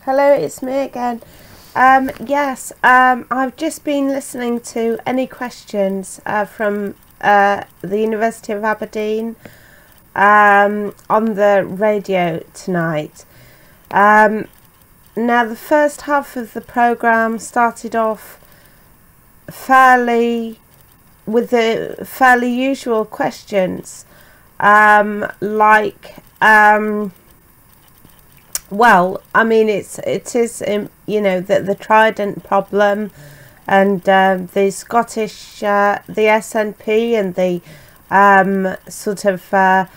Hello, it's me again. Yes, I've just been listening to any questions from the University of Aberdeen on the radio tonight. Now, the first half of the programme started off with the fairly usual questions, well, I mean, it is you know, the Trident problem, and the Scottish, the SNP, and the sort of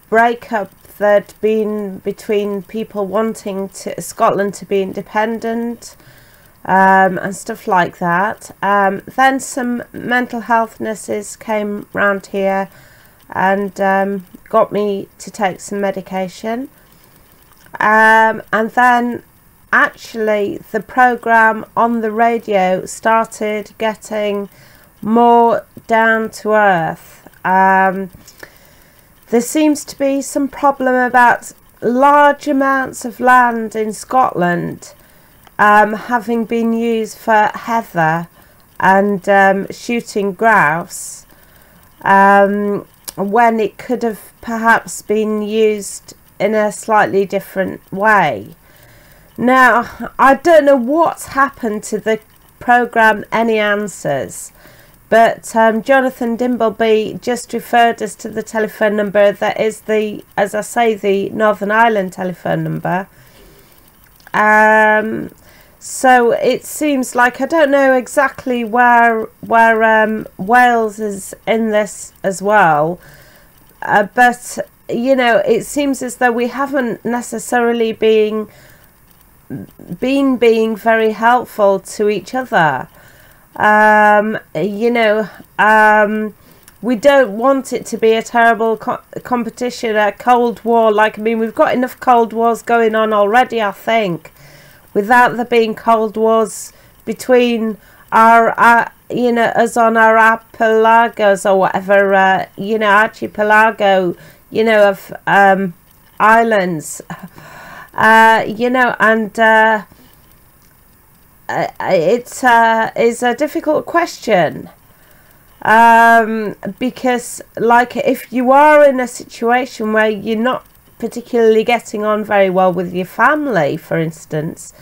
breakup that been between people wanting Scotland to be independent, and stuff like that. Then some mental health nurses came round here and got me to take some medication. And then actually the programme on the radio started getting more down to earth. There seems to be some problem about large amounts of land in Scotland having been used for heather and shooting grouse, when it could have perhaps been used in a slightly different way. Now, I don't know what's happened to the programme Any Answers, but Jonathan Dimbleby just referred us to the telephone number that is the, as I say, the Northern Ireland telephone number. So it seems like, I don't know exactly where Wales is in this as well, but you know, it seems as though we haven't necessarily been being very helpful to each other. You know, we don't want it to be a terrible competition, a Cold War. Like, I mean, we've got enough Cold Wars going on already, I think, without there being Cold Wars between our, you know, us on our archipelagos or whatever, you know, archipelago, you know, of islands, you know, and it is a difficult question, because, like, if you are in a situation where you're not particularly getting on very well with your family, for instance,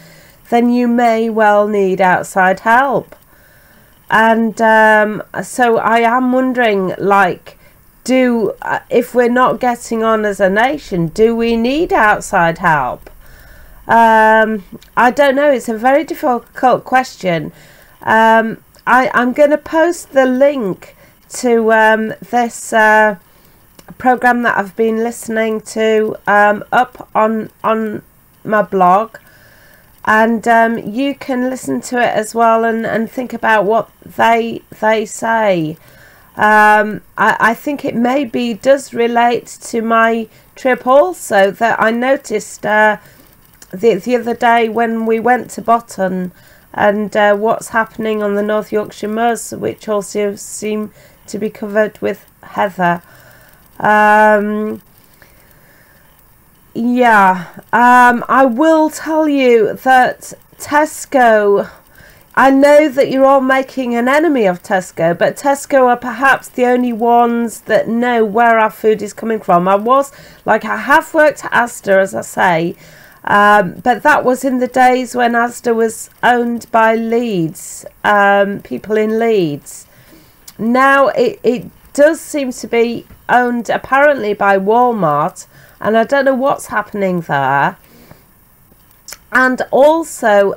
then you may well need outside help. And so I am wondering, like, if we're not getting on as a nation, do we need outside help? I don't know. It's a very difficult question. I'm going to post the link to this program that I've been listening to up on my blog, and you can listen to it as well and think about what they say. I think it maybe does relate to my trip also, that I noticed the other day when we went to Botton, and what's happening on the North Yorkshire Moors, which also seem to be covered with heather. Yeah, I will tell you that Tesco, I know that you're all making an enemy of Tesco, but Tesco are perhaps the only ones that know where our food is coming from. I have worked at Asda, as I say, but that was in the days when Asda was owned by Leeds, people in Leeds. Now it does seem to be owned apparently by Walmart, and I don't know what's happening there. And also,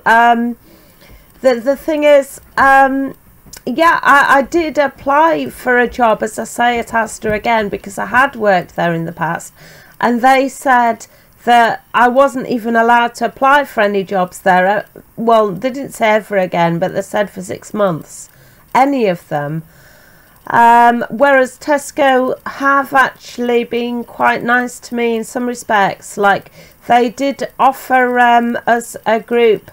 the thing is, yeah, I did apply for a job, as I say, at Asda again, because I had worked there in the past, and they said that I wasn't even allowed to apply for any jobs there. Well, they didn't say ever again, but they said for 6 months, any of them. Whereas Tesco have actually been quite nice to me in some respects. Like, they did offer us a group,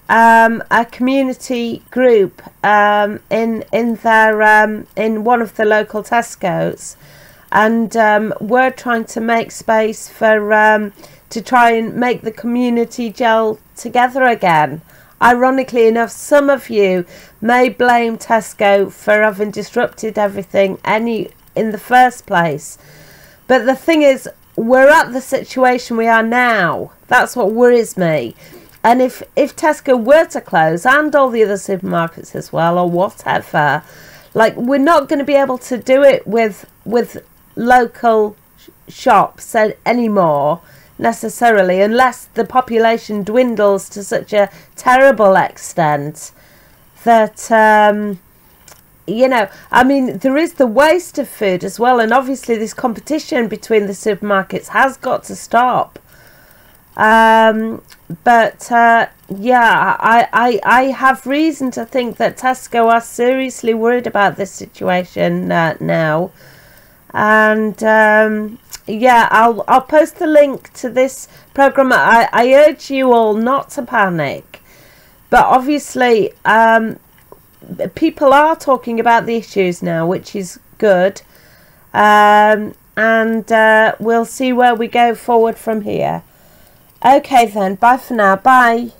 a community group, in their in one of the local Tesco's, and we're trying to make space for to try and make the community gel together again. Ironically enough, some of you may blame Tesco for having disrupted everything in the first place. But the thing is, we're at the situation we are now. That's what worries me. And if Tesco were to close, and all the other supermarkets as well, or whatever, like, we're not going to be able to do it with local shops anymore, necessarily, unless the population dwindles to such a terrible extent that, you know, I mean, there is the waste of food as well, and obviously this competition between the supermarkets has got to stop. But yeah, I have reason to think that Tesco are seriously worried about this situation now. And yeah, I'll post the link to this program. I urge you all not to panic, but obviously people are talking about the issues now, which is good. And we'll see where we go forward from here. Okay then, bye for now. Bye.